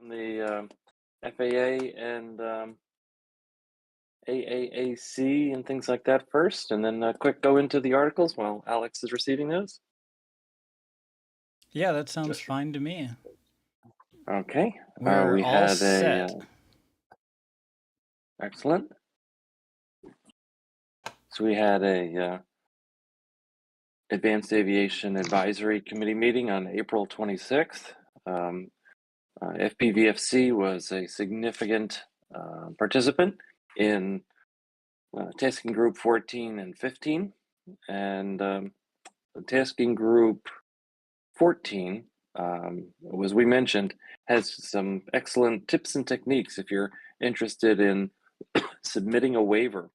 the FAA and AAAC and things like that first, and then quick go into the articles while Alex is receiving those? Yeah, that sounds fine to me. Okay. We're We all had set. excellent. So we had a Advanced Aviation Advisory Committee meeting on April 26th. FPVFC was a significant participant in tasking group 14 and 15, and tasking group 14, as we mentioned, has some excellent tips and techniques if you're interested in submitting a waiver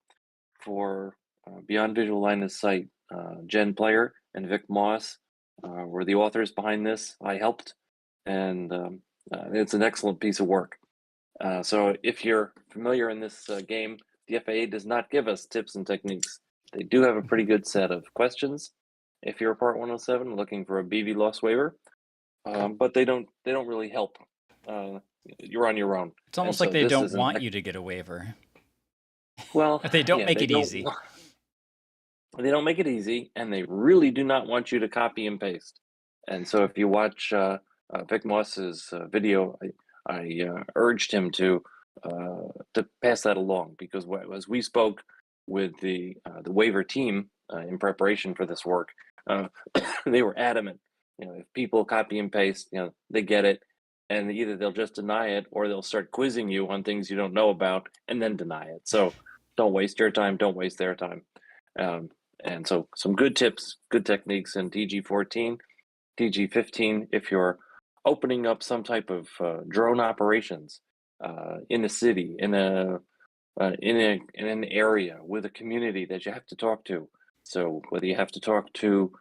for Beyond Visual Line of Sight. Jen Player and Vic Moss were the authors behind this. I helped, and it's an excellent piece of work. So if you're familiar in this game, the FAA does not give us tips and techniques. They do have a pretty good set of questions if you're a Part 107 looking for a BV loss waiver, but they don't really help. You're on your own. It's almost like they don't want you to get a waiver. Well, They don't yeah, make it easy. They don't make it easy, and they really do not want you to copy and paste. And so if you watch Vic Moss's video, I urged him to pass that along, because as we spoke with the waiver team in preparation for this work, they were adamant. If people copy and paste, they get it, and either they'll just deny it or they'll start quizzing you on things you don't know about and then deny it. So don't waste your time, don't waste their time. And so some good tips, good techniques in DG14, DG15, if you're opening up some type of drone operations in a city, in an area with a community that you have to talk to. So whether you have to talk to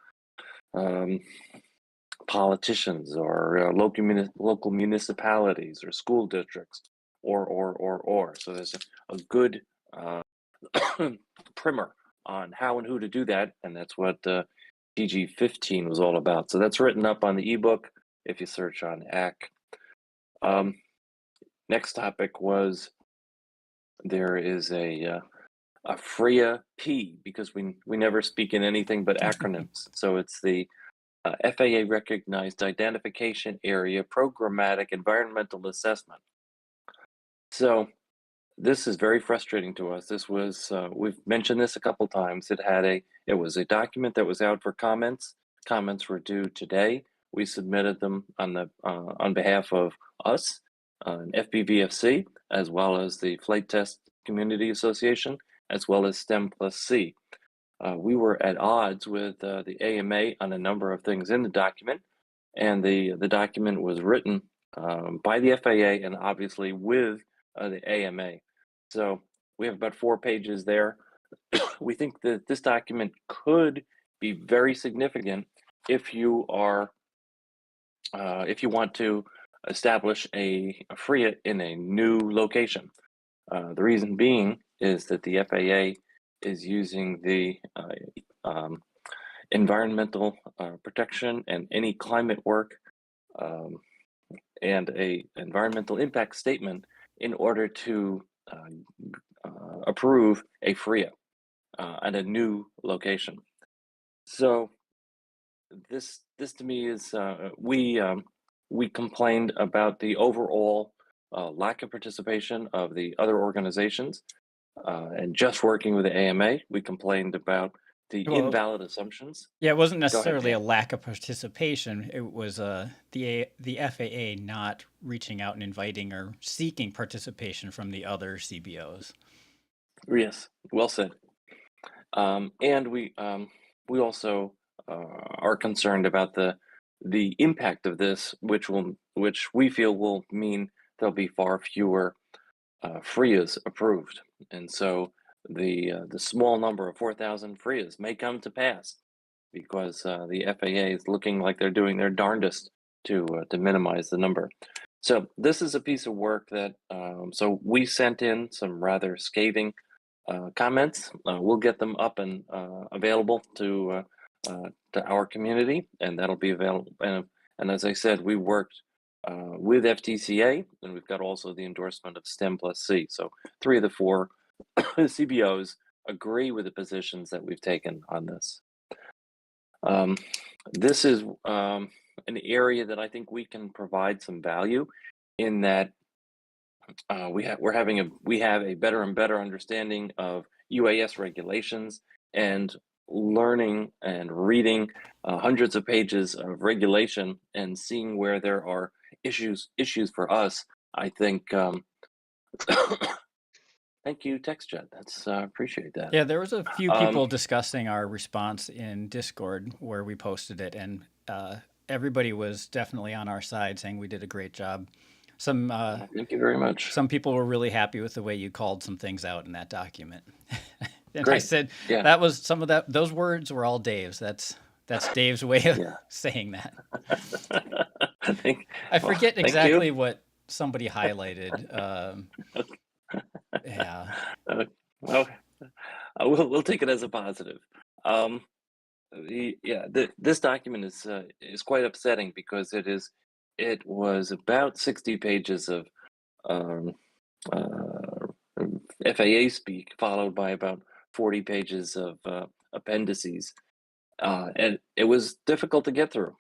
politicians or local municipalities or school districts, or. So there's a good primer on how and who to do that, and that's what DG15 was all about. So that's written up on the ebook if you search on AC. Next topic was there is a FRIA P, because we never speak in anything but acronyms. So it's the FAA Recognized Identification Area Programmatic Environmental Assessment. So this is very frustrating to us. This was we've mentioned this a couple times. It was a document that was out for comments. Comments were due today. We submitted them on behalf of us, FPVFC, as well as the Flight Test Community Association, as well as STEM Plus C. We were at odds with the AMA on a number of things in the document, and the document was written by the FAA and obviously with the AMA. So we have about 4 pages there. We think that this document could be very significant if you want to establish a FRIA in a new location. The reason being is that the FAA is using the environmental protection and any climate work and a environmental impact statement in order to approve a FRIA at a new location. So this to me is we complained about the overall lack of participation of the other organizations, and just working with the AMA. We complained about the invalid assumptions. Yeah, it wasn't Go ahead, necessarily a Dan. lack of participation. It was the FAA not reaching out and inviting or seeking participation from the other CBOs. Yes, well said. And we also are concerned about the impact of this, which we feel will mean there'll be far fewer FRIAs approved, and so the small number of 4,000 FRIAs may come to pass because the FAA is looking like they're doing their darndest to minimize the number. So this is a piece of work that so we sent in some rather scathing comments. We'll get them up and available to our community, and that'll be available. And as I said, we worked with FTCA, and we've got also the endorsement of STEM plus C. So 3 of the 4 CBOs agree with the positions that we've taken on this. This is an area that I think we can provide some value in that we have a better and better understanding of UAS regulations and learning and reading hundreds of pages of regulation and seeing where there are issues for us. I think thank you, TextJet. That's appreciate that. Yeah, there was a few people discussing our response in Discord where we posted it, and everybody was definitely on our side, saying we did a great job. Thank you very much. Some people were really happy with the way you called some things out in that document. And Great. I said, Yeah. that was some of that. Those words were all Dave's. That's Dave's way of saying that. I forget exactly what somebody highlighted. Yeah. Well, we'll take it as a positive. This document is quite upsetting because it was about 60 pages of FAA speak, followed by about 40 pages of appendices, and it was difficult to get through.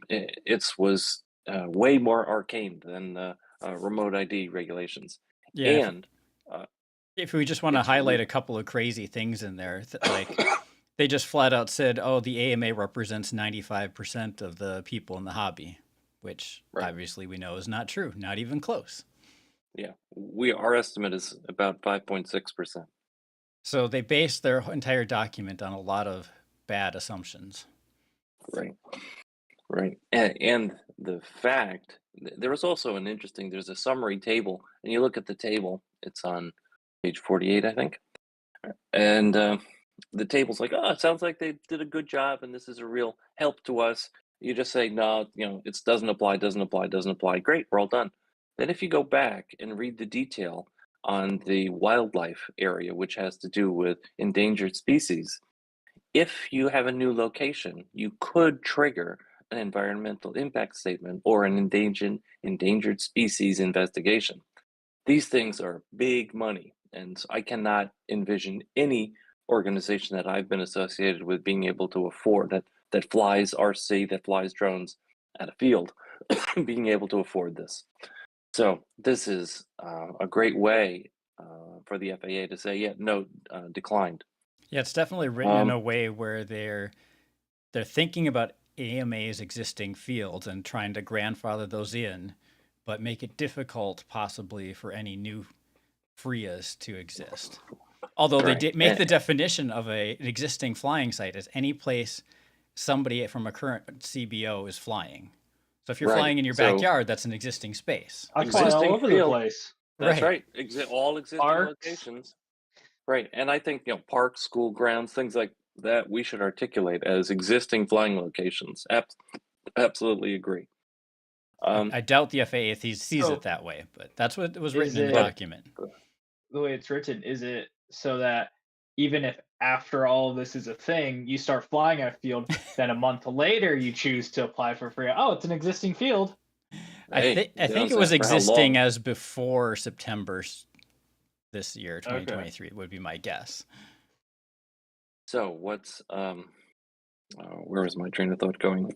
It was way more arcane than remote ID regulations. Yeah. And if we just want to highlight a couple of crazy things in there, like they just flat out said, "Oh, the AMA represents 95% of the people in the hobby," which obviously we know is not true, not even close. Yeah, our estimate is about 5.6%. So they based their entire document on a lot of bad assumptions. Right. And the fact, there was also there's a summary table, and you look at the table, it's on page 48, I think. And the table's like, oh, it sounds like they did a good job, and this is a real help to us. You just say, no, it doesn't apply. Great, we're all done. Then if you go back and read the detail on the wildlife area, which has to do with endangered species, if you have a new location, you could trigger an environmental impact statement or an endangered species investigation. These things are big money, and I cannot envision any organization that I've been associated with being able to afford that flies RC, that flies drones at a field, being able to afford this. So this is a great way for the FAA to say, yeah, no, declined. Yeah, it's definitely written in a way where they're thinking about AMA's existing fields and trying to grandfather those in, but make it difficult possibly for any new FRIAs to exist. Although they did make the definition of an existing flying site as any place somebody from a current CBO is flying. So if you're flying in your backyard, that's an existing space. I fly all over the place. That's right. All existing locations. Right. And I think, parks, school grounds, things like that, we should articulate as existing flying locations. Absolutely agree. I doubt the FAA sees it that way, but that's what was written in the document. The way it's written, is it so that even if after all of this is a thing, you start flying at a field, then a month later you choose to apply for free? Oh, it's an existing field. I think it was existing as before September this year, 2023, would be my guess. So what's where was my train of thought going?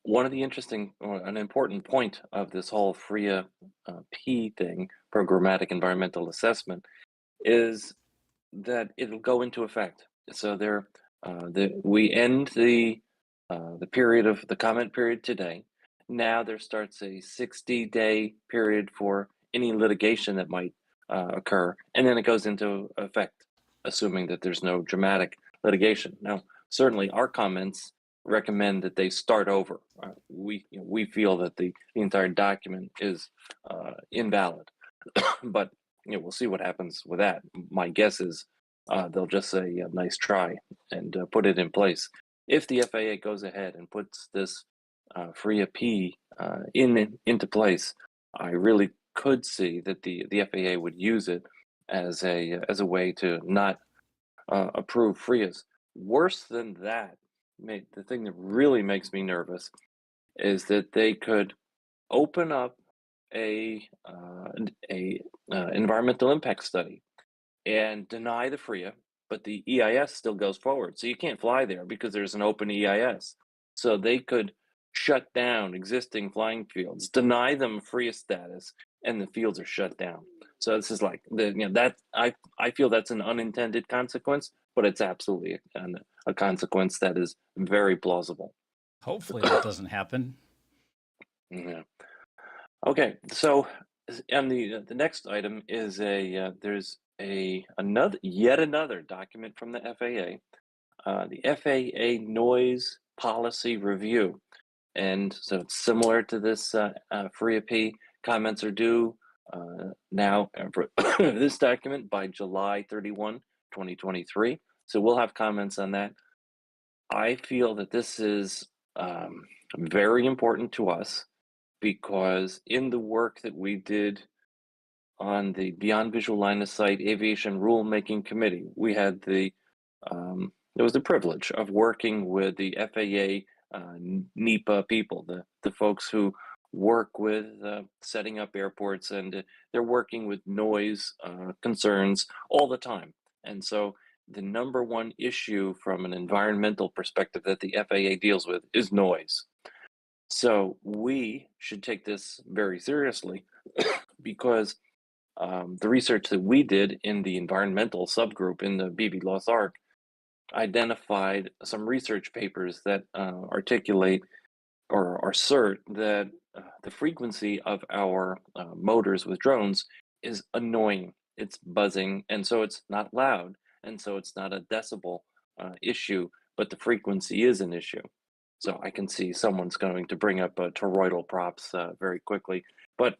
One of the an important point of this whole FRIA P thing, programmatic environmental assessment, is that it'll go into effect. So we end the period of the comment period today. Now there starts a 60-day period for any litigation that might occur, and then it goes into effect, assuming that there's no dramatic litigation. Now, certainly our comments recommend that they start over. We feel that the entire document is invalid, but we'll see what happens with that. My guess is they'll just say nice try and put it in place. If the FAA goes ahead and puts this FRIA P into place, I really could see that the FAA would use it as a way to not approve FRIAs. Worse than that, the thing that really makes me nervous is that they could open up a environmental impact study and deny the FRIA, but the EIS still goes forward. So you can't fly there because there's an open EIS. So they could shut down existing flying fields, deny them FRIA status, and the fields are shut down. So this is like that I feel that's an unintended consequence, but it's absolutely a consequence that is very plausible. Hopefully that doesn't happen. Yeah. Okay, so and the next item is there's yet another document from the FAA, the FAA Noise Policy Review, and so it's similar to this FRIA P. Comments are due now for this document by July 31, 2023. So we'll have comments on that. I feel that this is very important to us, because in the work that we did on the Beyond Visual Line of Sight Aviation Rulemaking Committee, we had it was the privilege of working with the FAA NEPA people, the folks who work with setting up airports, and they're working with noise concerns all the time. And so the number one issue from an environmental perspective that the FAA deals with is noise. So we should take this very seriously because the research that we did in the environmental subgroup in the BB Loss Arc identified some research papers that articulate or assert that the frequency of our motors with drones is annoying. It's buzzing, and so it's not loud, and so it's not a decibel issue, but the frequency is an issue. So I can see someone's going to bring up toroidal props very quickly, but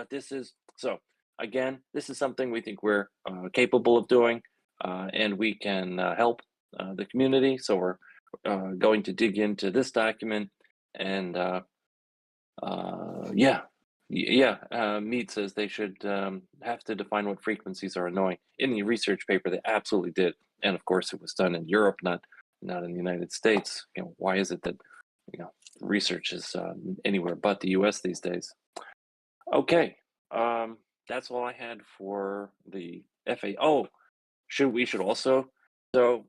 this is so. Again, this is something we think we're capable of doing, and we can help the community. So we're going to dig into this document, and Mead says they should have to define what frequencies are annoying. In the research paper, they absolutely did, and of course, it was done in Europe, not in the United States. Why is it that research is anywhere but the U.S. these days? Okay, that's all I had for the FAA. Oh, we should also, so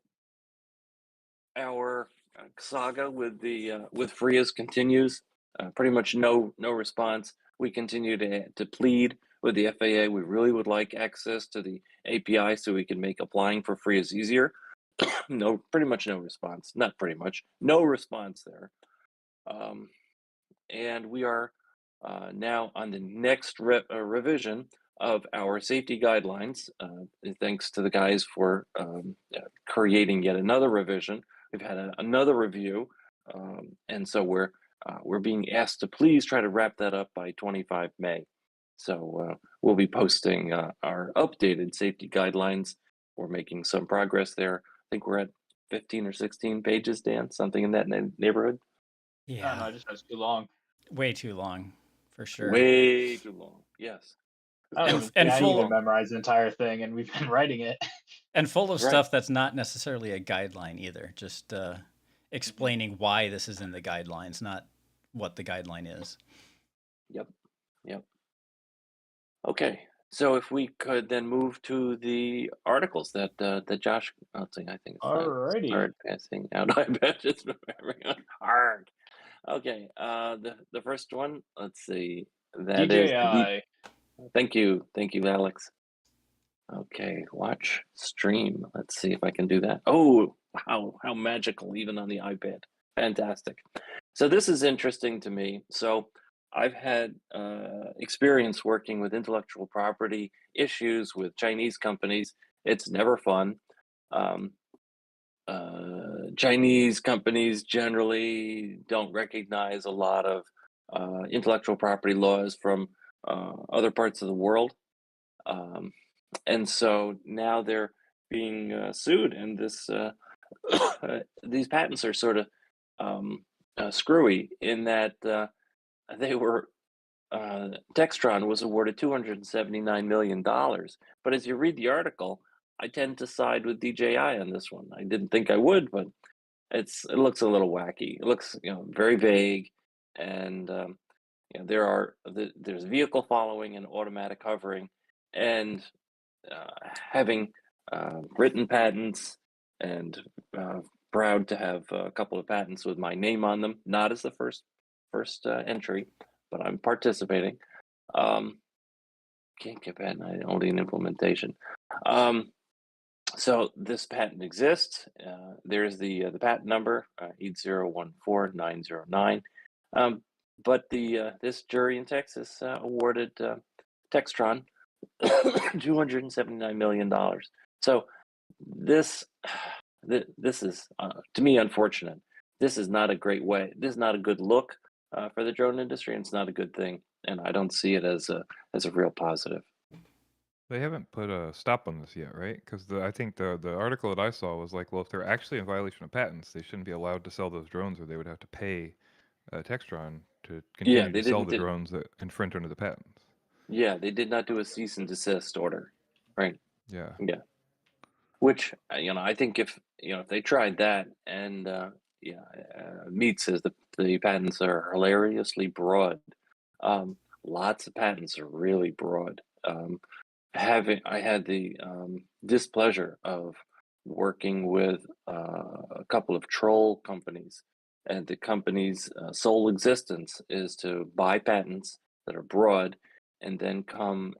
our saga with FRIAs continues. Pretty much no response. We continue to plead with the FAA. We really would like access to the API so we can make applying for FRIAs easier. Pretty much no response. Not pretty much, no response there. And we are now on the next revision of our safety guidelines. Thanks to the guys for creating yet another revision. We've had another review, and so we're being asked to please try to wrap that up by 25 May. So we'll be posting our updated safety guidelines. We're making some progress there. I think we're at 15 or 16 pages, Dan, something in that neighborhood. Yeah, no, just that's too long. Way too long, for sure. Way too long. Yes. I didn't even memorize the entire thing, and we've been writing it. And full of stuff that's not necessarily a guideline either. Just explaining why this is in the guidelines, not what the guideline is. Yep. Okay. So if we could then move to the articles that Josh, I think it's alrighty. Hard passing out. I bet it's hard. Okay. The first one. Let's see. That DJI. Thank you, Alex. Okay, watch stream. Let's see if I can do that. Oh, wow, how magical, even on the iPad. Fantastic. So this is interesting to me. So I've had experience working with intellectual property issues with Chinese companies. It's never fun. Chinese companies generally don't recognize a lot of intellectual property laws from other parts of the world. And so now they're being sued, and these patents are sort of screwy in that they were Textron was awarded $279 million. But as you read the article, I tend to side with DJI on this one. I didn't think I would, but it looks a little wacky. It looks very vague. and there's vehicle following and automatic hovering, and having written patents, and proud to have a couple of patents with my name on them, not as the first entry, but I'm participating. Can't get patent, only an implementation. So this patent exists. There's the patent number 8014909. But this jury in Texas awarded Textron $279 million. So this is to me unfortunate. This is not a great way. This is not a good look for the drone industry, and it's not a good thing. And I don't see it as a real positive. They haven't put a stop on this yet, right? Because I think the article that I saw was like, well, if they're actually in violation of patents, they shouldn't be allowed to sell those drones, or they would have to pay Textron to continue to sell the drones that infringe under the patents. Yeah, they did not do a cease and desist order, right? Yeah. Yeah. Which I think if they tried that, and Mead says the patents are hilariously broad. Lots of patents are really broad. I had the displeasure of working with a couple of troll companies, and the company's sole existence is to buy patents that are broad and then come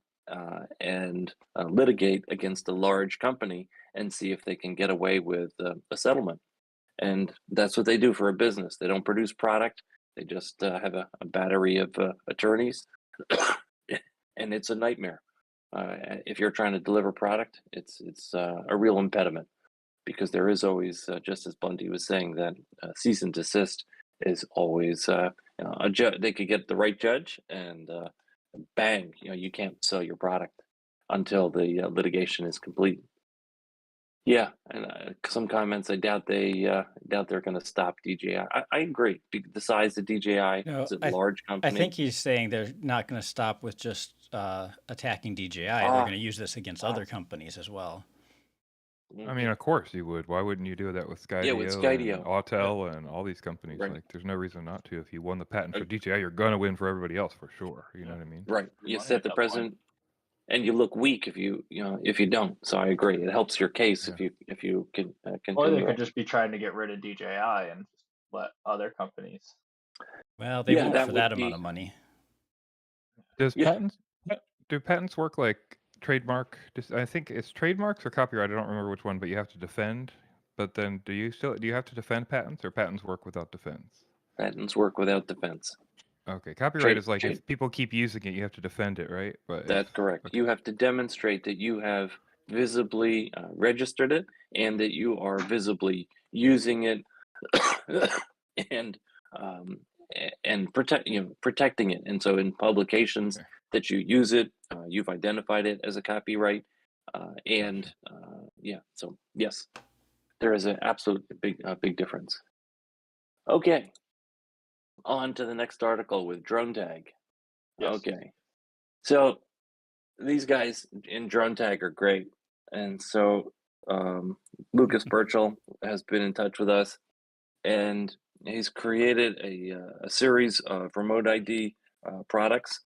and litigate against a large company and see if they can get away with a settlement. And that's what they do for a business. They don't produce product. They just have a battery of attorneys, and it's a nightmare. If you're trying to deliver product, it's a real impediment, because there is always, just as Bundy was saying, that cease and desist is always a judge. They could get the right judge, and bang, you can't sell your product until the litigation is complete. Yeah, and some comments. I doubt they're going to stop DJI. I agree. The size of DJI, it's a large company. I think he's saying they're not going to stop with just attacking DJI. They're going to use this against other companies as well. I mean, of course you would. Why wouldn't you do that with Skydio, and Autel, and all these companies? Right. Like, there's no reason not to. If you won the patent for DJI, you're going to win for everybody else for sure. You know what I mean? Right. You set the precedent, and you look weak if you don't. So I agree. It helps your case if you can continue. Or they could just be trying to get rid of DJI and let other companies. Well, they won't for that amount of money. Do patents work like trademark? I think it's trademarks or copyright. I don't remember which one, but you have to defend. But then do you have to defend patents, or patents work without defense? Patents work without defense. Okay, copyright is like if people keep using it, you have to defend it, right? But that's correct. Okay. You have to demonstrate that you have visibly registered it, and that you are visibly using it, and protecting it. And so in publications that you use it, you've identified it as a copyright, So yes, there is an absolute big difference. Okay. On to the next article with Drone Tag. Yes. Okay. So these guys in Drone Tag are great. And so Lucas Burchell has been in touch with us, and he's created a series of remote ID products.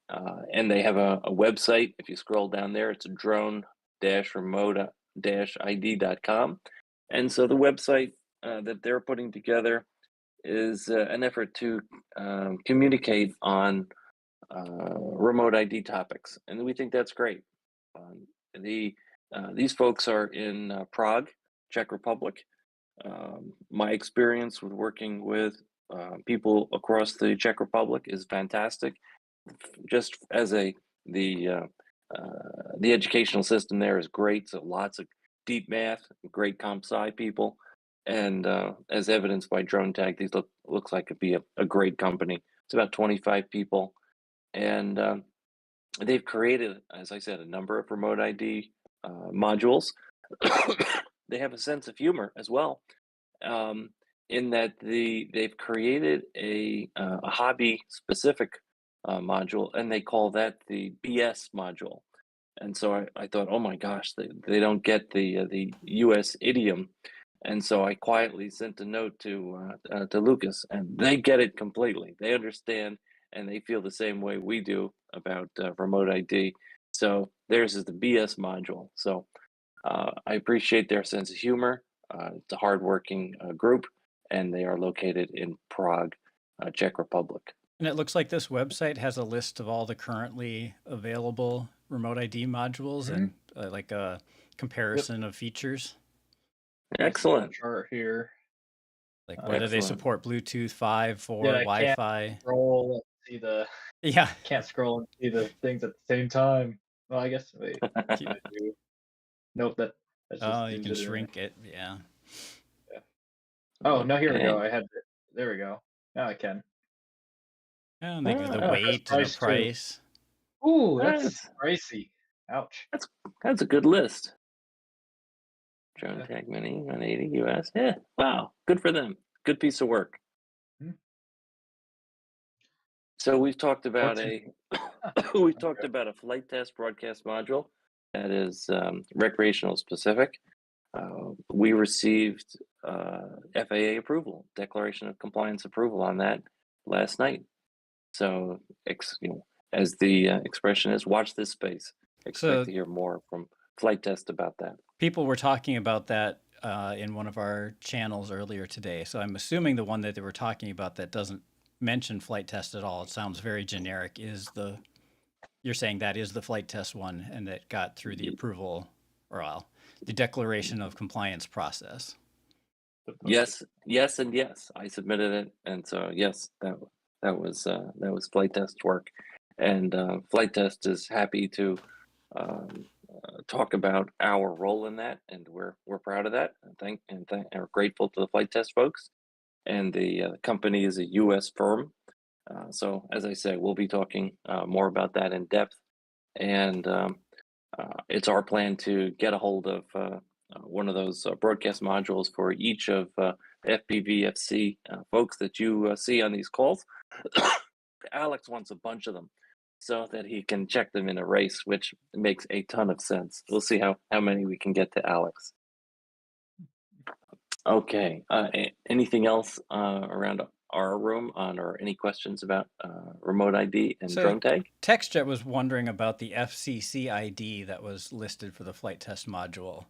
And they have a website. If you scroll down there, it's drone-remote-id.com. And so the website that they're putting together is an effort to communicate on remote ID topics, and we think that's great. These folks are in Prague, Czech Republic. My experience with working with people across the Czech Republic is fantastic. Just as the educational system there is great, so lots of deep math, great comp sci people. And as evidenced by Drone Tag, these looks like it'd be a great company. It's about 25 people, and they've created, as I said, a number of remote ID modules. They have a sense of humor as well, in that they've created a hobby-specific module, and they call that the BS module. And so I thought, oh my gosh, they don't get the U.S. idiom. And so I quietly sent a note to Lucas, and they get it completely. They understand, and they feel the same way we do about remote ID. So theirs is the BS module. So I appreciate their sense of humor. It's a hardworking group, and they are located in Prague, Czech Republic. And it looks like this website has a list of all the currently available remote ID modules and like a comparison of features. Excellent. Chart here. Like whether they Excellent. support Bluetooth 5, 4, Yeah, I Wi-Fi. can't scroll and see the Yeah. can't scroll and see the things at the same time. Well, I guess wait. I do. Nope, that's just Oh, you zooms can it in. shrink it. Yeah. Oh, no, here we go. Okay. I had it. There we go. Now I can. And they give the Oh, it has weight and the price too. price. Ooh, That's that's pricey. Ouch. that's a good list. Drone Yeah. Tag Mini 180 US. Yeah. Wow. Good for them. Good piece of work. Hmm. So we've talked about Fortune. we've talked about a flight test broadcast module that is recreational specific. We received FAA approval, Declaration of Compliance approval on that last night. So, as the expression is, watch this space. Expect to hear more from Flight Test about that. People were talking about that in one of our channels earlier today. So I'm assuming the one that they were talking about that doesn't mention Flight Test at all, it sounds very generic, you're saying that is the Flight Test one and that got through the approval, or the declaration of compliance process. Yes, and yes. I submitted it, and so yes, that was Flight Test work, and Flight Test is happy to talk about our role in that, and we're proud of that, and are grateful to the Flight Test folks. And the company is a U.S. firm, so as I say, we'll be talking more about that in depth, and it's our plan to get a hold of one of those broadcast modules for each of FPVFC folks that you see on these calls. Alex wants a bunch of them so that he can check them in a race, which makes a ton of sense. We'll see how many we can get to Alex. Okay, anything else around our room or any questions about remote ID and drone tag? TextJet was wondering about the FCC ID that was listed for the flight test module,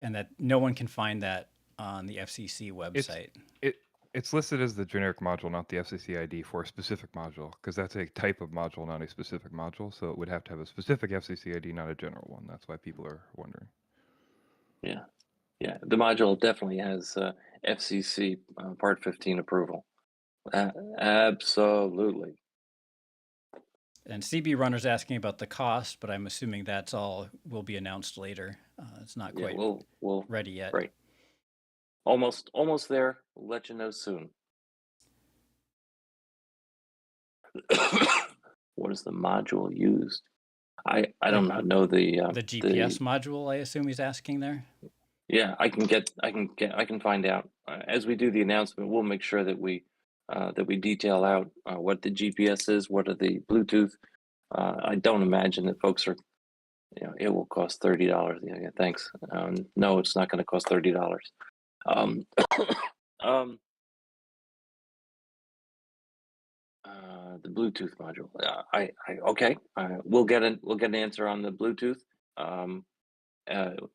and that no one can find that on the FCC website. It's listed as the generic module, not the FCC ID for a specific module, because that's a type of module, not a specific module. So it would have to have a specific FCC ID, not a general one. That's why people are wondering. Yeah, the module definitely has FCC Part 15 approval. Absolutely. And CB Runner's asking about the cost, but I'm assuming that's all will be announced later. It's not quite we'll ready yet. Right. Almost there. We'll let you know soon. What is the module used? I don't know the GPS module, I assume he's asking there. Yeah, I can find out as we do the announcement. We'll make sure that we detail out what the GPS is, what are the Bluetooth. I don't imagine that folks are, it will cost $30. Yeah, thanks. No, it's not going to cost $30. The Bluetooth module. Okay. We'll get an answer on the Bluetooth.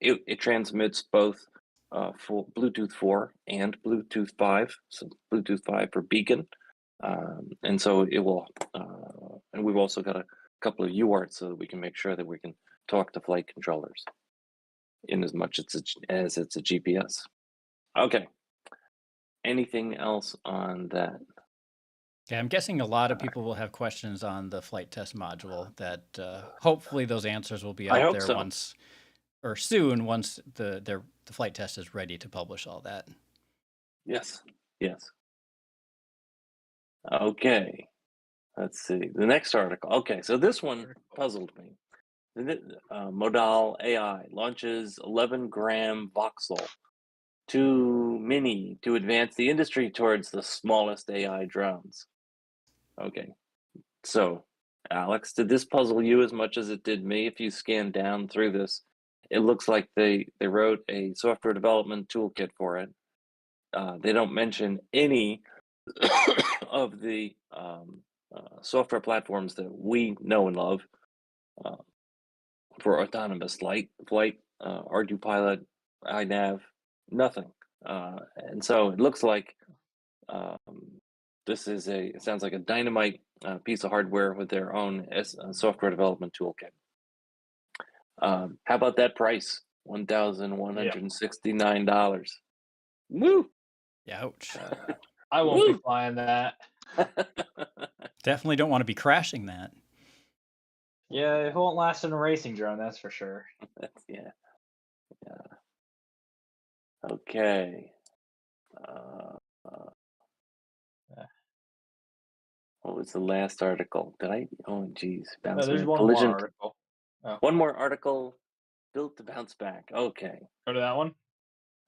It transmits both for Bluetooth 4 and Bluetooth 5. So Bluetooth 5 for beacon, and so it will. And we've also got a couple of UARTs so that we can make sure that we can talk to flight controllers, in as much as it's a GPS. Okay. Anything else on that? Yeah, I'm guessing a lot of people will have questions on the flight test module. That hopefully those answers will be out there soon once the flight test is ready to publish all that. Yes. Okay. Let's see the next article. Okay, so this one puzzled me. Modal AI launches 11-gram voxel mini to advance the industry towards the smallest AI drones. Okay, so Alex, did this puzzle you as much as it did me? If you scan down through this, it looks like they wrote a software development toolkit for it. They don't mention any of the software platforms that we know and love for autonomous flight, ArduPilot, iNav, nothing. And so it looks like this is it sounds like a dynamite piece of hardware with their own software development toolkit. How about that price? $1,169. Woo! Ouch. I won't be flying that. Definitely don't want to be crashing that. Yeah, it won't last in a racing drone, that's for sure. Yeah. Okay. What was the last article? Did I? Oh, geez. No, there's one collision. more article. Oh. One more article. Built to bounce back. Okay. Go to that one?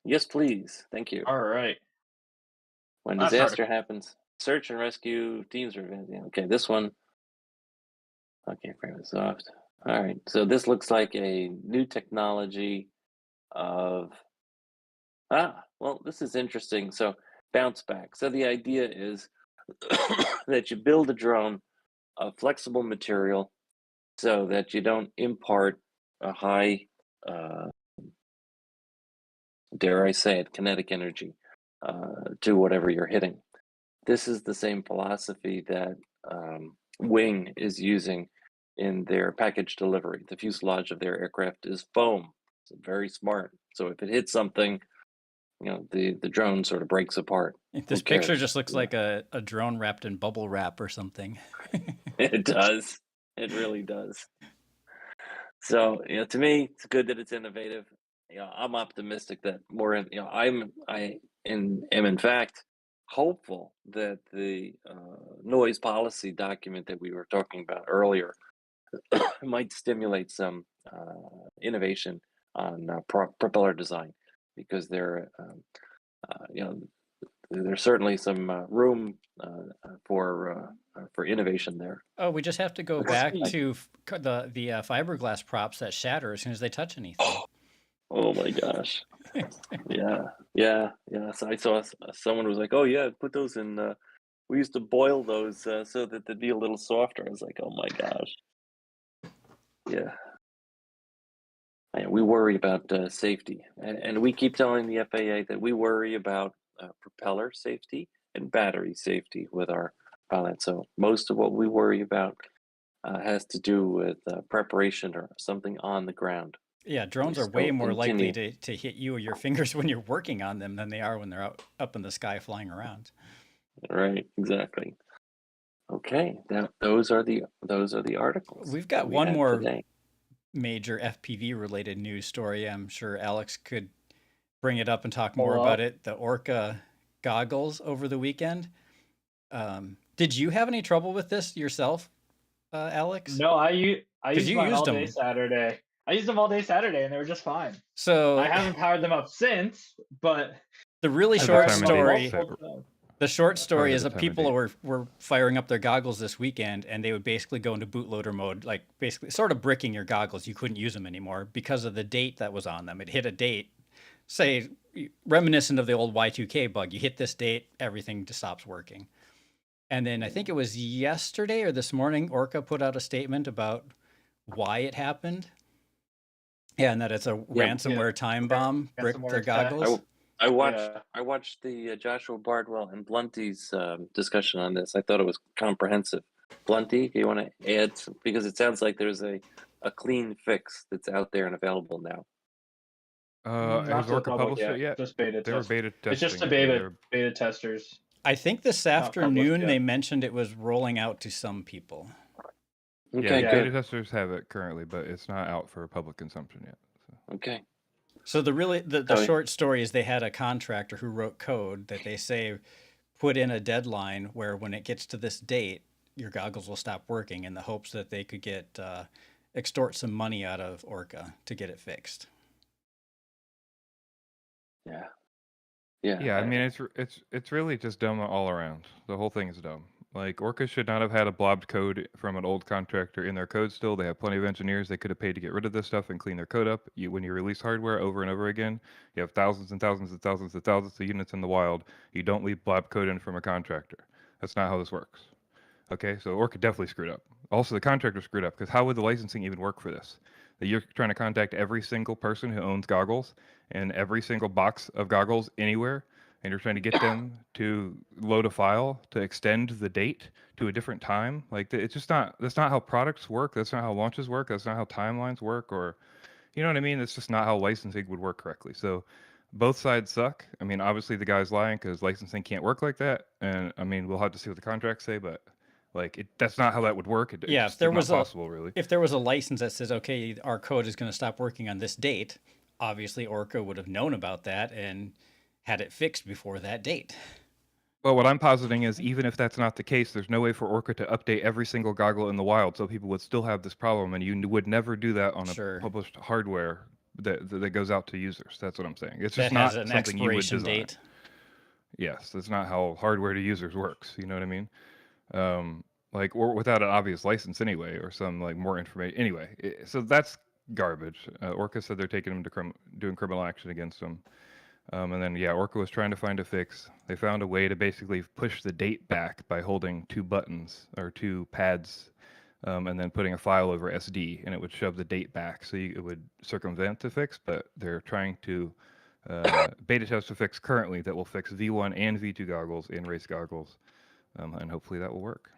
Yes, please. Thank you. All right. When Last disaster happens, search and rescue teams are advancing. Okay, this one. Okay, frame it soft. All right. So this looks like a new technology of. Well, this is interesting. So bounce back. So the idea is that you build a drone of flexible material so that you don't impart a high, dare I say it, kinetic energy to whatever you're hitting. This is the same philosophy that Wing is using in their package delivery. The fuselage of their aircraft is foam. It's very smart. So if it hits something, the drone sort of breaks apart. This picture just looks like a drone wrapped in bubble wrap or something. It does. It really does. So, to me, it's good that it's innovative. I'm optimistic that more, I am in fact hopeful that the noise policy document that we were talking about earlier might stimulate some innovation on propeller design, because there's certainly some room for innovation there. Oh, we just have to go back to the fiberglass props that shatter as soon as they touch anything. Oh my gosh. Yeah. So I saw someone was like, "Oh yeah, put those in." We used to boil those so that they'd be a little softer. I was like, "Oh my gosh." Yeah. We worry about safety, and we keep telling the FAA that we worry about propeller safety and battery safety with our pilots. So most of what we worry about has to do with preparation or something on the ground. Yeah, drones are way more likely to hit you or your fingers when you're working on them than they are when they're up in the sky flying around. Right, exactly. Okay, those are the articles. We've got one more major FPV related news story. I'm sure Alex could bring it up and talk more about it. The Orca goggles over the weekend. Did you have any trouble with this yourself, Alex? No, I used mine all day Saturday. I used them all day Saturday, and they were just fine. So I haven't powered them up since, but the really short story. The short story is that people were firing up their goggles this weekend, and they would basically go into bootloader mode, like basically sort of bricking your goggles. You couldn't use them anymore because of the date that was on them. It hit a date, say, reminiscent of the old Y2K bug. You hit this date, everything just stops working. And then I think it was yesterday or this morning, Orca put out a statement about why it happened. Yeah, and that it's a ransomware time bomb bricked their goggles. I watched the Joshua Bardwell and Blunty's discussion on this. I thought it was comprehensive. Blunty, do you want to add some, because it sounds like there's a clean fix that's out there and available now. Has Orca published it yet? Just beta they were beta testing. It's just the beta testers. I think this afternoon they mentioned it was rolling out to some people. Okay, beta testers have it currently, but it's not out for public consumption yet. So. Okay. So the short story is they had a contractor who wrote code that they say put in a deadline where when it gets to this date, your goggles will stop working, in the hopes that they could get extort some money out of Orca to get it fixed. Yeah. I mean, it's really just dumb all around. The whole thing is dumb. Like, Orca should not have had a blobbed code from an old contractor in their code still. They have plenty of engineers they could have paid to get rid of this stuff and clean their code up. When you release hardware over and over again, you have thousands and thousands and thousands and thousands of units in the wild. You don't leave blob code in from a contractor. That's not how this works. Okay, so Orca definitely screwed up. Also, the contractor screwed up, because how would the licensing even work for this? That you're trying to contact every single person who owns goggles and every single box of goggles anywhere, and you're trying to get them to load a file to extend the date to a different time. Like, it's just not, that's not how products work. That's not how launches work. That's not how timelines work, or, you know what I mean? It's just not how licensing would work correctly. So both sides suck. I mean, obviously the guy's lying because licensing can't work like that. And I mean, we'll have to see what the contracts say, but like, that's not how that would work. It's Yeah, if just there not was possible, really. if there was a license that says, okay, our code is going to stop working on this date, obviously Orca would have known about that and had it fixed before that date. Well, what I'm positing is, even if that's not the case, there's no way for Orca to update every single goggle in the wild, so people would still have this problem, and you would never do that on a Sure. published hardware that goes out to users. That's what I'm saying. It's That just has not an something you would expiration design. date. Yes, that's not how hardware to users works. You know what I mean? Like, or without an obvious license anyway, or some like more information. Anyway, so that's garbage. Orca said they're taking him to doing criminal action against him. And then, yeah, Orca was trying to find a fix. They found a way to basically push the date back by holding two buttons or two pads, and then putting a file over SD, and it would shove the date back. So it would circumvent the fix, but they're trying to beta test a fix currently that will fix V1 and V2 goggles in race goggles, and hopefully that will work.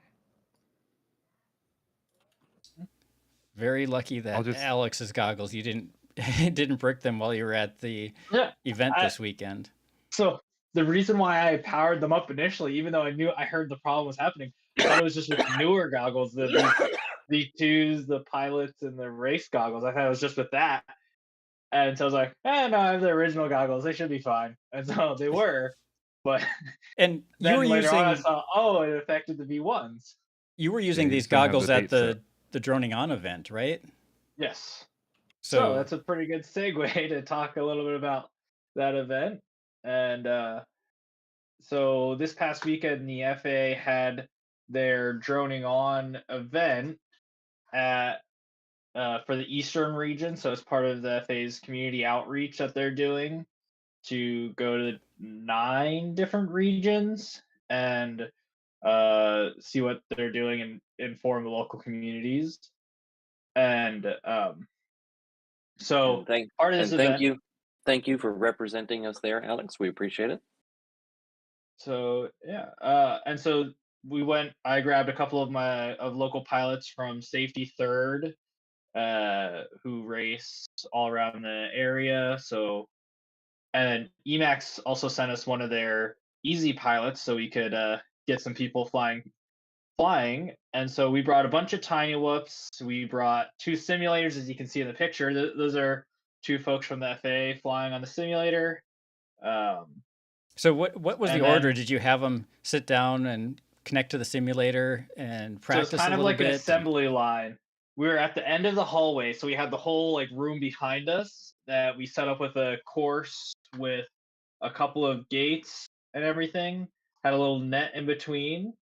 Very lucky that Alex's goggles, you didn't brick them while you were at the event this weekend. So the reason why I powered them up initially, even though I heard the problem was happening, I thought it was just with newer goggles, the V2s, the pilots, and the race goggles. I thought it was just with that. And so I was like, no, I have the original goggles. They should be fine. And so they were. But and then later on I saw, it affected the V1s. You were using these goggles at the Droning On event, right? Yes. So that's a pretty good segue to talk a little bit about that event. And so this past weekend, the FAA had their Droning On event at for the Eastern region. So it's part of the FAA's community outreach that they're doing to go to 9 different regions and see what they're doing and inform the local communities. And so part of this event. Thank you for representing us there, Alex. We appreciate it. So yeah, and so we went. I grabbed a couple of local pilots from Safety Third, who race all around the area. So, and Emacs also sent us one of their easy pilots, so we could get some people flying. And so we brought a bunch of tiny whoops. We brought 2 simulators, as you can see in the picture. Those are 2 folks from the FAA flying on the simulator. So what was the order? Did you have them sit down and connect to the simulator and practice so it's kind a of little like bit? An assembly line. We were at the end of the hallway, so we had the whole room behind us that we set up with a course with a couple of gates and everything. Had a little net in between.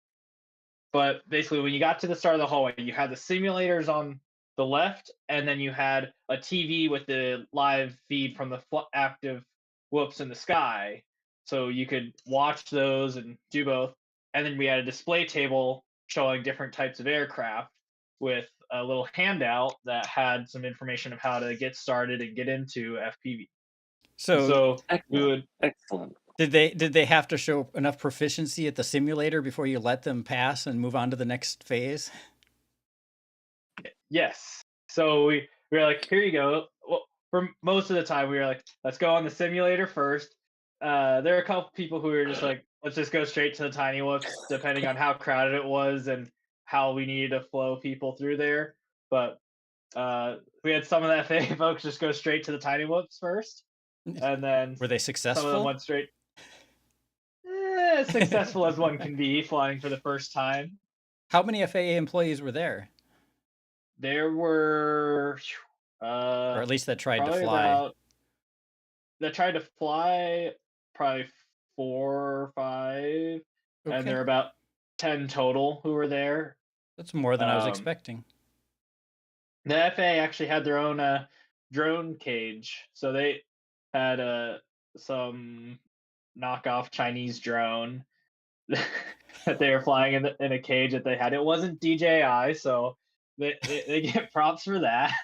But basically, when you got to the start of the hallway, you had the simulators on the left, and then you had a TV with the live feed from the active whoops in the sky. So you could watch those and do both. And then we had a display table showing different types of aircraft with a little handout that had some information of how to get started and get into FPV. So excellent. Did they have to show enough proficiency at the simulator before you let them pass and move on to the next phase? Yes. So we were like, here you go. Well, for most of the time, we were like, let's go on the simulator first. There are a couple people who were just like, let's just go straight to the tiny whoops, depending on how crowded it was and how we needed to flow people through there. But we had some of the FAA folks just go straight to the tiny whoops first, and then were they successful? Some of them went straight. As successful as one can be flying for the first time. How many FAA employees were there? There were, or at least that tried to fly. That tried to fly, probably 4 or 5, and there are about 10 total who were there. That's more than I was Um, expecting. The FAA actually had their own drone cage, so they had some knockoff Chinese drone that they were flying in a cage that they had. It wasn't DJI, so they get props for that.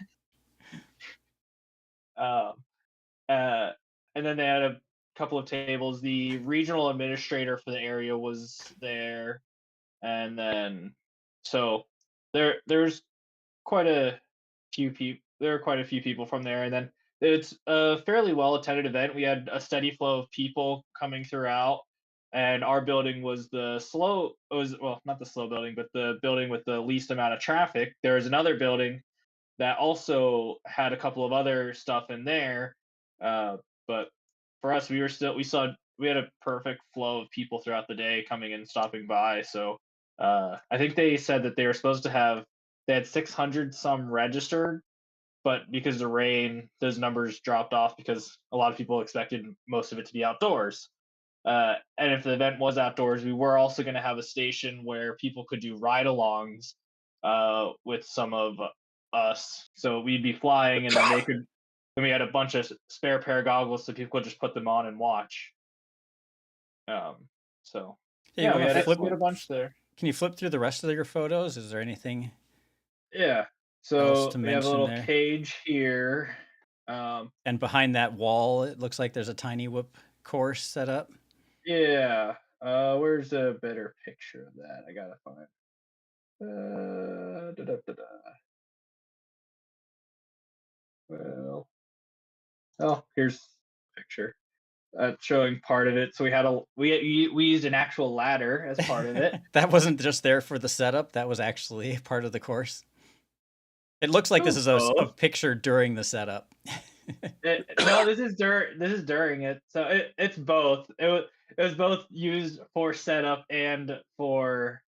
Um, uh, and then they had a couple of tables. The regional administrator for the area was there, and then so there's quite a few people. There are quite a few people from there, and then it's a fairly well attended event. We had a steady flow of people coming throughout, and our building was the slow. It was, well, not the slow building, but the building with the least amount of traffic. There was another building that also had a couple of other stuff in there, but for us, we had a perfect flow of people throughout the day coming and stopping by. So I think they said that they had 600 some registered, but because of the rain, those numbers dropped off because a lot of people expected most of it to be outdoors. And if the event was outdoors, we were also going to have a station where people could do ride-alongs with some of us. So we'd be flying, and then then we had a bunch of spare pair of goggles, so people could just put them on and watch. So Hey, you yeah, we wanna had flip? a bunch there. Can you flip through the rest of your photos? Is there anything Yeah. else So to we have a mention little there? cage here. Um, And behind that wall, it looks like there's a tiny whoop course set up. yeah. Where's a better picture of that? I gotta find. Da-da-da-da. Well, oh, here's a picture showing part of it. So we used an actual ladder as part of it. That wasn't just there for the setup. That was actually part of the course. It looks like this is a Both. picture during the setup. No, this is during it. So it's both. It was both used for setup and for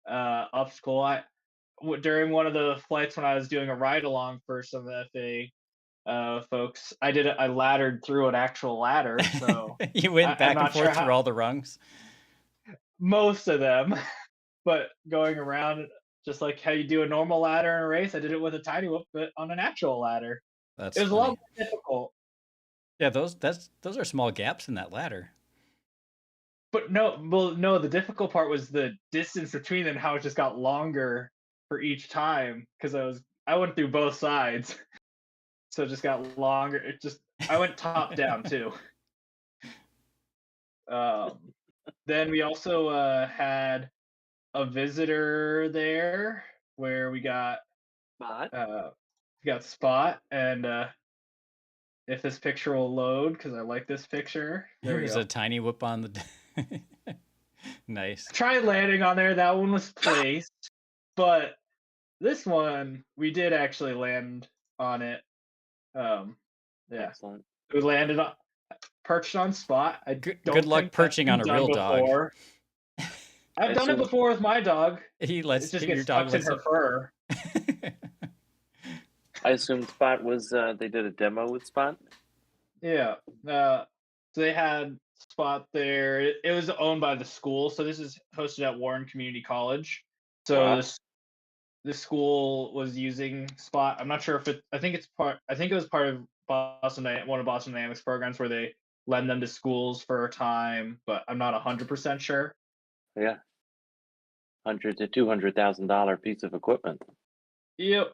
obstacle. During one of the flights when I was doing a ride along for some of the FA folks, I laddered through an actual ladder. So You went I'm back and not sure forth through how all the rungs. most of them, but going around just like how you do a normal ladder in a race, I did it with a tiny whoop, but on an actual ladder. It That's was a lot funny. more difficult. Yeah, those are small gaps in that ladder. But no, the difficult part was the distance between them, how it just got longer for each time because I went through both sides, so it just got longer. I went top down too. Um, then we also had a visitor there where But we got Spot, and if this picture will load because I like this picture. There There we was go. a tiny whoop on the. Nice. Tried landing on there. That one was placed, but this one we did actually land on it. Um, yeah, excellent. we landed on perched on Spot. I Good don't luck think that's perching been on a done real dog. before. I've done it assume- before with my dog. He It lets just your gets dog stuck in lets her it. fur. I assumed Spot was they did a demo with Spot. Yeah. So they had Spot there. It was owned by the school, so this is hosted at Warren Community College. So Wow. the school was using Spot. I'm not sure if it. I think it was part of one of Boston Dynamics programs where they lend them to schools for a time, but I'm not 100% sure. Yeah. $100,000 to $200,000 piece of equipment. Yep.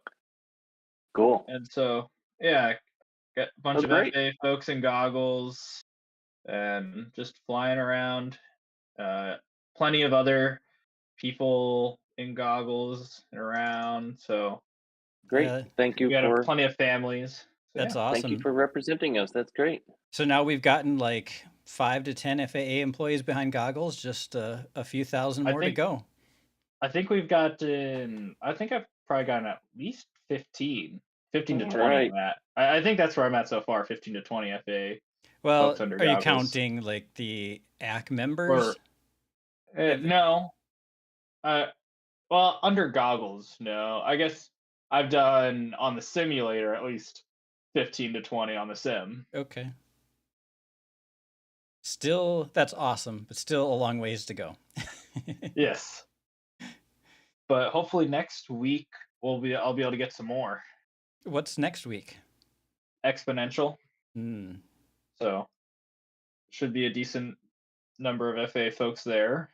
Cool. And so yeah, got a bunch Oh, of great. FA folks in goggles and just flying around. Plenty of other people in goggles and around. So Great. Yeah, Thank we you got for plenty of families. So that's yeah. thank you awesome. for representing us. That's great. So now we've gotten like 5 to 10 FAA employees behind goggles, just a few thousand I more to think go. I think we've gotten. I think I've probably gotten at least 15 to All 20 right. I'm at. I think that's where I'm at so far, 15 to 20 FA Well, folks under are you goggles. counting like the AC members? Or no. Well, under goggles, no. I guess I've done on the simulator at least 15 to 20 on the sim. Okay. Still, that's awesome, but still a long ways to go. Yes. But hopefully next week I'll be able to get some more. What's next week? Exponential. Hmm. So should be a decent number of FAA folks there.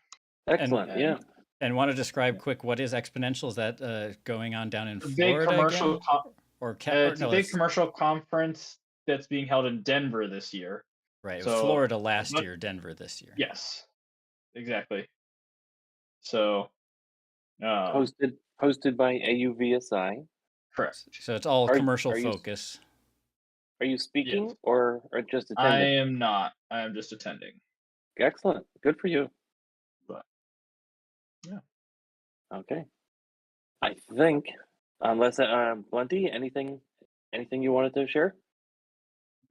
Excellent. Yeah. And want to describe quick what is Exponential? Is that going on down in Big Florida commercial. again? It's a big commercial conference that's being held in Denver this year. Right. It So, was Florida last year, Denver this year. Yes, exactly. So, Hosted by AUVSI. correct. So it's all commercial you- focus. Are you speaking Yes. or just I attending? am not. I am just attending. Excellent. Good for you. But yeah. Okay. I think, unless Blunty, anything you wanted to share?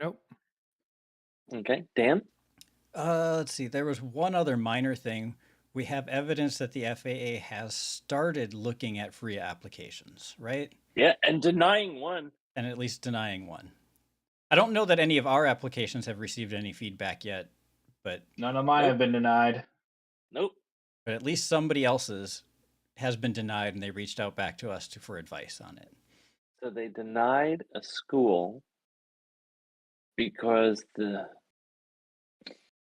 Nope. Okay, Dan. Let's see. There was one other minor thing. We have evidence that the FAA has started looking at FRIA applications, right? Yeah, and denying one. And at least denying one. I don't know that any of our applications have received any feedback yet, but None of mine have been denied. Nope. But at least somebody else's has been denied, and they reached out back to us for advice on it. So they denied a school because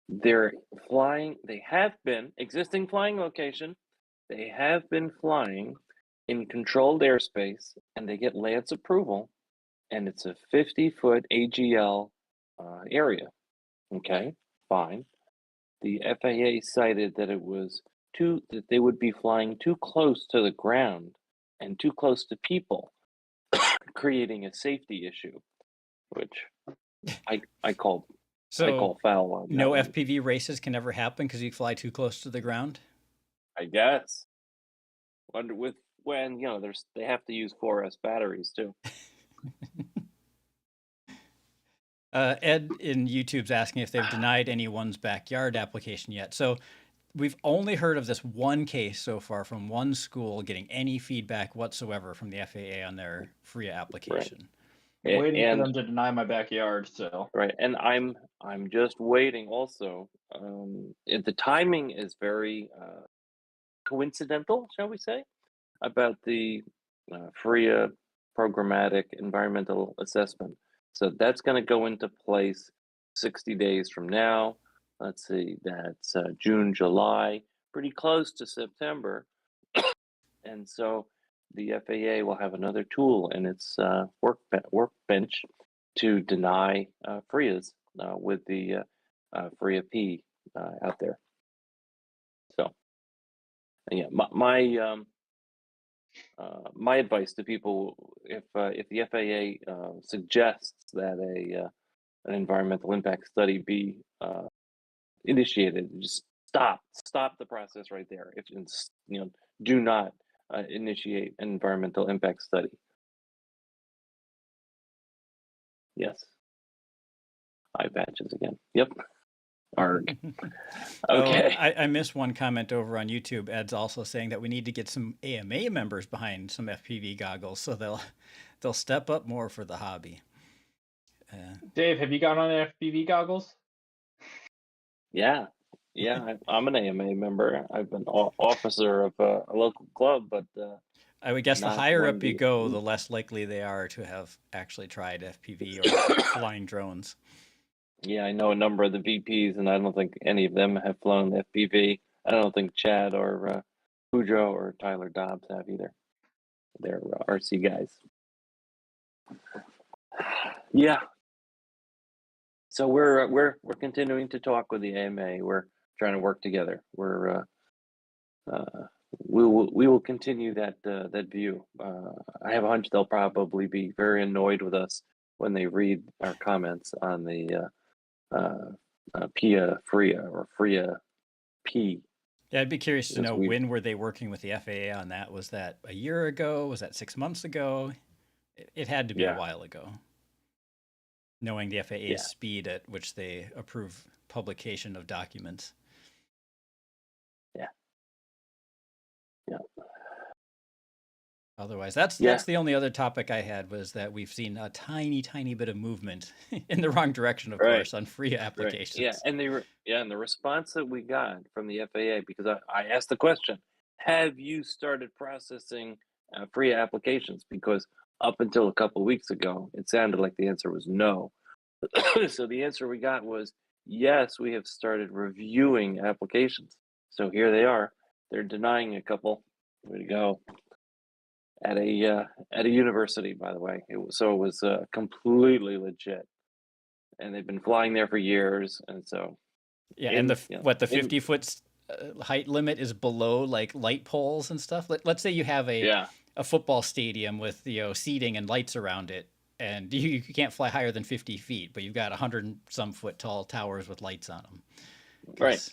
they're flying. They have been existing flying location. They have been flying in controlled airspace, and they get LANS approval, and it's a 50-foot AGL area. Okay, fine. The FAA cited that it was that they would be flying too close to the ground and too close to people, creating a safety issue, which I call foul on. No FPV races can ever happen because you fly too close to the ground. I guess. When they have to use 4S batteries too. Ed in YouTube's asking if they've denied anyone's backyard application yet. So we've only heard of this one case so far from one school getting any feedback whatsoever from the FAA on their FRIA application. Right. Waiting for them to deny my backyard still. Right, and I'm just waiting also. The timing is very coincidental, shall we say, about the FRIA programmatic environmental assessment. So that's going to go into place 60 days from now. Let's see, that's June, July, pretty close to September. And so the FAA will have another tool in its workbench to deny FRIAs with the FRIA P out there. So, yeah, my advice to people, if the FAA suggests that an environmental impact study be initiated, just stop the process right there. If do not initiate an environmental impact study. Yes. Eye patches again. Yep. Arg. Okay. I missed one comment over on YouTube. Ed's also saying that we need to get some AMA members behind some FPV goggles, so they'll step up more for the hobby. Dave, have you got on FPV goggles? Yeah, I'm an AMA member. I've been officer of a local club, but I would guess the higher up you go, the less likely they are to have actually tried FPV or flying drones. Yeah, I know a number of the VPs, and I don't think any of them have flown FPV. I don't think Chad or Pujo or Tyler Dobbs have either. They're RC guys. Yeah. So we're continuing to talk with the AMA. We're trying to work together. We will continue that view. I have a hunch they'll probably be very annoyed with us when they read our comments on the PIA FRIA or FRIA P. Yeah, I'd be curious to know when were they working with the FAA on that? Was that a year ago? Was that 6 months ago? It had to be a while ago. Knowing the FAA's speed at which they approve publication of documents. Yeah. Otherwise, that's the only other topic I had, was that we've seen a tiny bit of movement in the wrong direction, of course, on FRIA applications. Right. Yeah, and the response that we got from the FAA, because I asked the question, have you started processing free applications? Because up until a couple of weeks ago, it sounded like the answer was no. So the answer we got was, yes, we have started reviewing applications. So here they are. They're denying a couple. Way to go. At a university, by the way. It was completely legit, and they've been flying there for years, and so Yeah, and the 50-foot height limit is below like light poles and stuff. Let's say you have a football stadium with seating and lights around it, and you can't fly higher than 50 feet, but you've got 100 and some foot tall towers with lights on them. Right.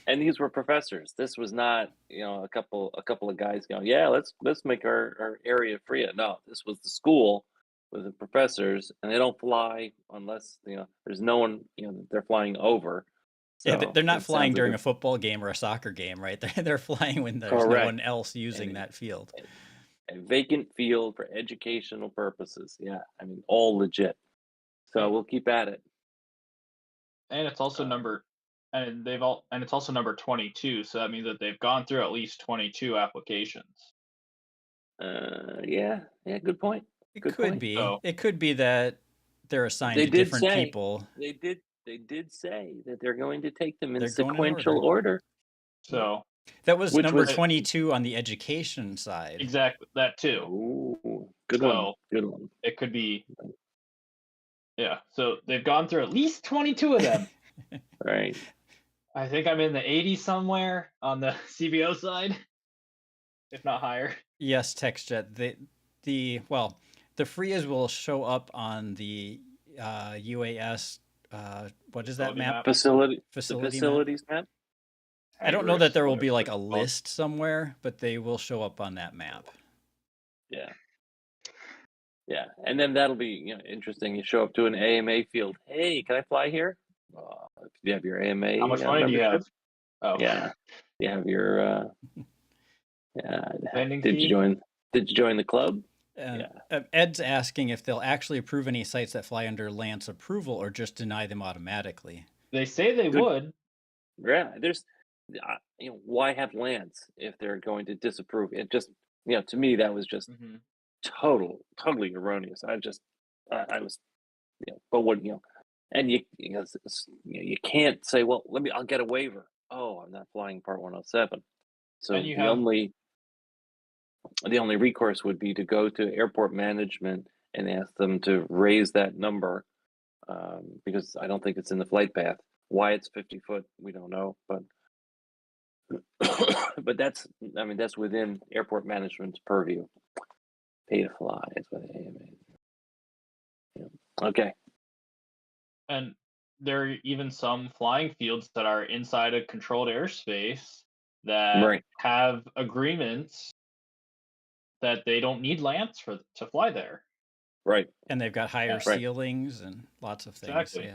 And these were professors. This was not, a couple of guys going, yeah, let's make our area free. No, this was the school with the professors, and they don't fly unless there's no one they're flying over. So yeah, they're not flying during a football game or a soccer game, right? They're flying when there's no one else using that field. A vacant field for educational purposes. Yeah, I mean, all legit. So we'll keep at it. And it's also it's also number 22, so that means that they've gone through at least 22 applications. Yeah, good point. It could be. It could be that they're assigned to different people. They did say that they're going to take them in sequential order. So that was number 22 on the education side. Exactly, that too. Ooh, good one. It could be. Yeah, so they've gone through at least 22 of them. Right. I think I'm in the 80s somewhere on the CBO side, if not higher. Yes, TextJet. The FRIAs will show up on the UAS. What is that map? Facilities map. I don't know that there will be like a list somewhere, but they will show up on that map. Yeah, and then that'll be interesting. You show up to an AMA field. Hey, can I fly here? If you have your AMA, how much money do you have? Oh, yeah, you have your. Did you join the club? Ed's asking if they'll actually approve any sites that fly under Lance approval or just deny them automatically. They say they would. Yeah, there's, why have Lance if they're going to disapprove? It just, to me that was just totally erroneous. I was, but what and you can't say, well, I'll get a waiver. Oh, I'm not flying Part 107. So the only recourse would be to go to airport management and ask them to raise that number, because I don't think it's in the flight path. Why it's 50 foot, we don't know, but but that's within airport management's purview. Pay to fly is what AMA. Okay. And there are even some flying fields that are inside a controlled airspace that have agreements that they don't need Lance to fly there. Right. And they've got higher ceilings and lots of things. Exactly.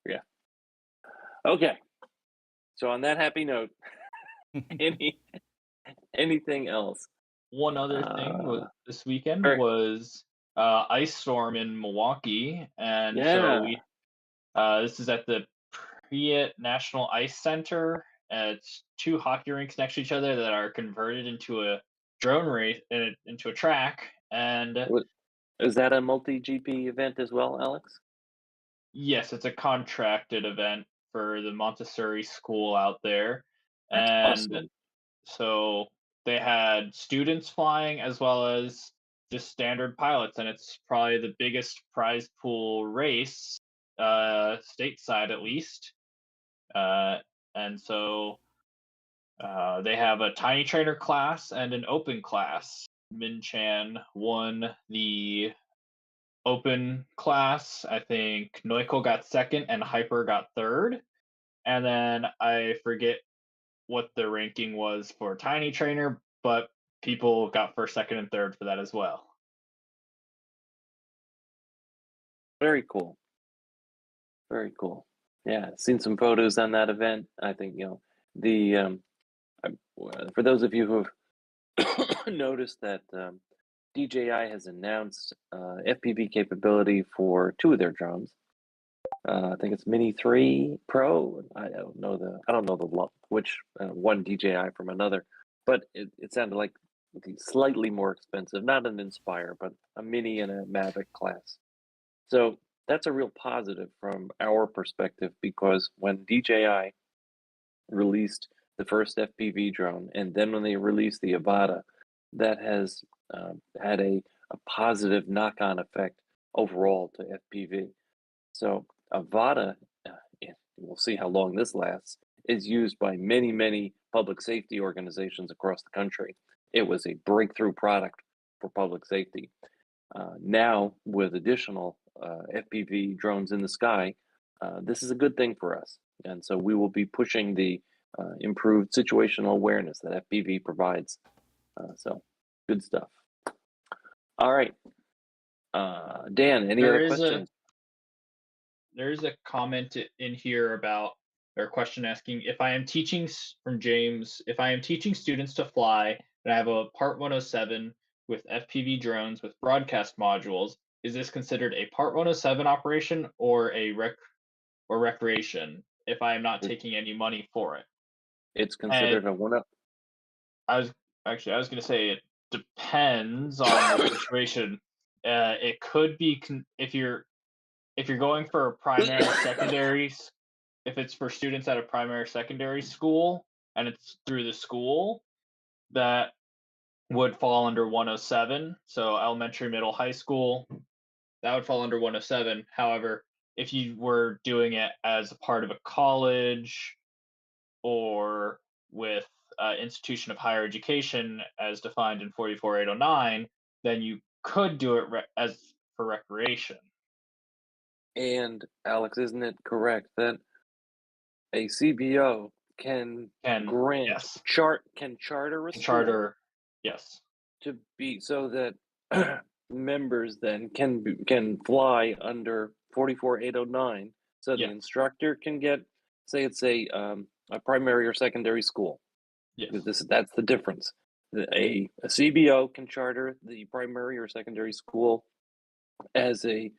Yeah. Okay. So on that happy note, anything else? One other thing this weekend was ice storm in Milwaukee, and so this is at the Priet National Ice Center. It's two hockey rinks next to each other that are converted into a drone race into a track. And is that a multi-GP event as well, Alex? Yes, it's a contracted event for the Montessori school out there. That's awesome. So they had students flying as well as just standard pilots, and it's probably the biggest prize pool race, stateside at least. And so they have a tiny trainer class and an open class. Min Chan won the open class. I think Noiko got second and Hyper got third. And then I forget what the ranking was for tiny trainer, but people got first, second, and third for that as well. Very cool. Very cool. Yeah, seen some photos on that event. I think for those of you who have noticed that DJI has announced FPV capability for two of their drones. I think it's Mini 3 Pro. I don't know the which one DJI from another, but it sounded like slightly more expensive, not an Inspire, but a Mini and a Mavic class. So that's a real positive from our perspective, because when DJI released the first FPV drone, and then when they released the Avata, that has had a positive knock-on effect overall to FPV. So Avata, we'll see how long this lasts, is used by many, many public safety organizations across the country. It was a breakthrough product for public safety. Now, with additional FPV drones in the sky, this is a good thing for us. And so we will be pushing the improved situational awareness that FPV provides. So good stuff. All right. Dan, any other questions? There's a comment in here about, or a question asking, if I am teaching, from James, if I am teaching students to fly and I have a Part 107 with FPV drones with broadcast modules, is this considered a Part 107 operation or a recreation if I am not taking any money for it? It's considered a one-up. I was going to say it depends on the situation. It could be if you're going for primary, secondary, if it's for students at a primary, secondary school and it's through the school, that would fall under 107. So elementary, middle, high school, that would fall under 107. However, if you were doing it as a part of a college or with institution of higher education as defined in 44809, then you could do it as for recreation. And Alex, isn't it correct that a CBO can grant yes. charter a school, yes, to be, so that members then can fly under 44809, so the instructor can get, say it's a primary or secondary school. Yes. That's the difference. A CBO can charter the primary or secondary school as a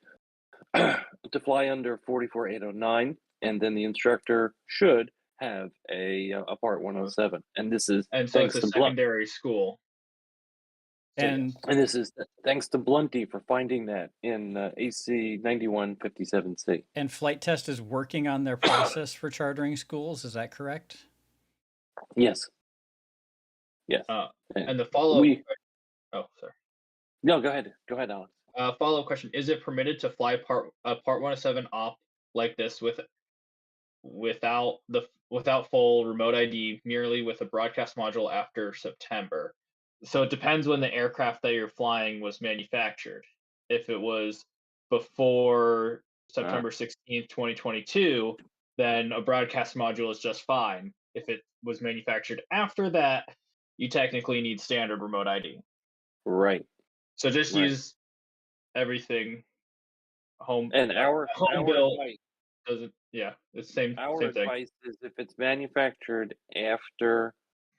to fly under 44809, and then the instructor should have a Part 107, and this is so thanks it's a to Blunt. secondary school. And this is thanks to Blunty for finding that in AC 9157C. And Flight Test is working on their process for chartering schools. Is that correct? Yes. And the follow-up. Oh, sorry. No, go ahead, Alex. Follow-up question: is it permitted to fly Part 107 op like this without full remote ID, merely with a broadcast module after September? So it depends when the aircraft that you're flying was manufactured. If it was before September 16th, 2022, then a broadcast module is just fine. If it was manufactured after that, you technically need standard remote ID. Right. So just use everything home. And our built advice doesn't. Yeah, it's same thing. Advice is, if it's manufactured after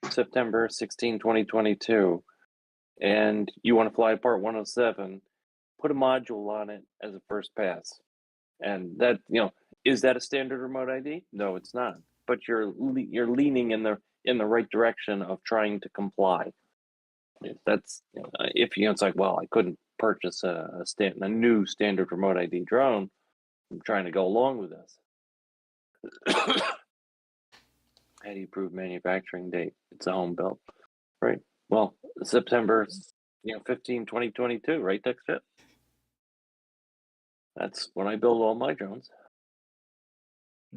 September 16, 2022, and you want to fly Part 107, put a module on it as a first pass. And that, is that a standard remote ID? No, it's not. But you're leaning in the right direction of trying to comply. That's if it's like, well, I couldn't purchase a new standard remote ID drone. I'm trying to go along with this. How do you prove manufacturing date? It's a home built, right? Well, September 15, 2022, right, TechFit? That's when I build all my drones.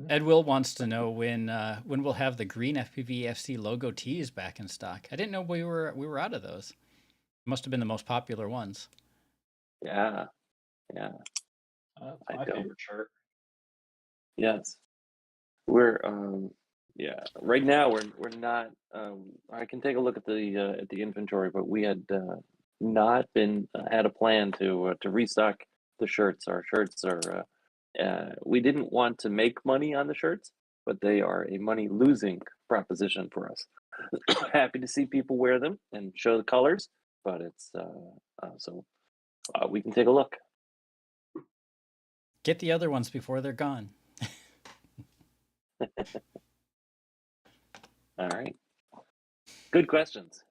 Ed Will wants to know when we'll have the green FPV FC logo tees back in stock. I didn't know we were out of those. Must have been the most popular ones. Yeah. My favorite shirt. Yes, we're right now we're not. I can take a look at the inventory, but we had not had a plan to restock the shirts. Our shirts are. We didn't want to make money on the shirts, but they are a money losing proposition for us. Happy to see people wear them and show the colors, but it's so we can take a look. Get the other ones before they're gone. All right. Good questions.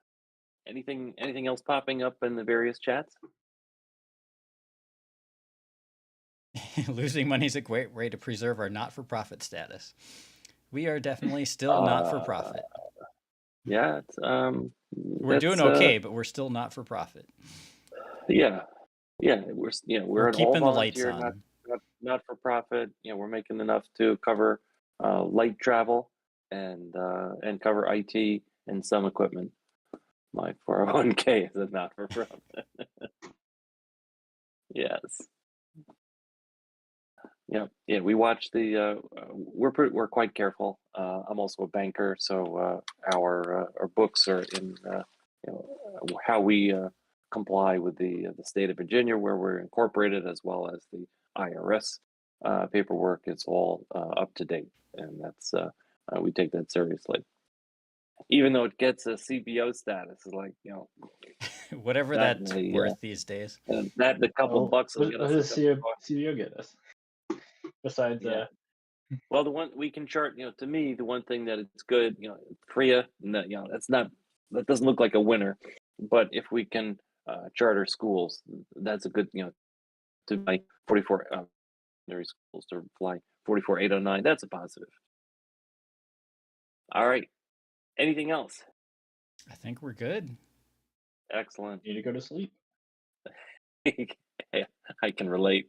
Anything else popping up in the various chats? Losing money is a great way to preserve our not-for-profit status. We are definitely still not-for-profit. Yeah, it's We're doing okay, but we're still not-for-profit. Yeah, we're an keeping the lights all-volunteer, on. not for profit. We're making enough to cover light travel and cover IT and some equipment. My 401k is a not for profit. Yes. Yeah. We watch the. We're quite careful. I'm also a banker, so our books are in how we comply with the state of Virginia, where we're incorporated, as well as the IRS paperwork. It's all up to date, and that's we take that seriously. Even though it gets a CBO status, it's like whatever that's worth these days. That and a couple bucks. What does CBO get us? Besides, well, the one we can chart. To me, the one thing that it's good. FRIA. That's not. That doesn't look like a winner, but if we can charter schools, that's a good. To my 44 secondary schools to fly 44809. That's a positive. All right. Anything else? I think we're good. Excellent. Need to go to sleep. I can relate.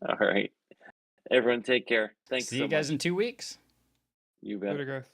All right. Everyone take care. Thanks. See you guys in 2 weeks. You bet. Later, guys.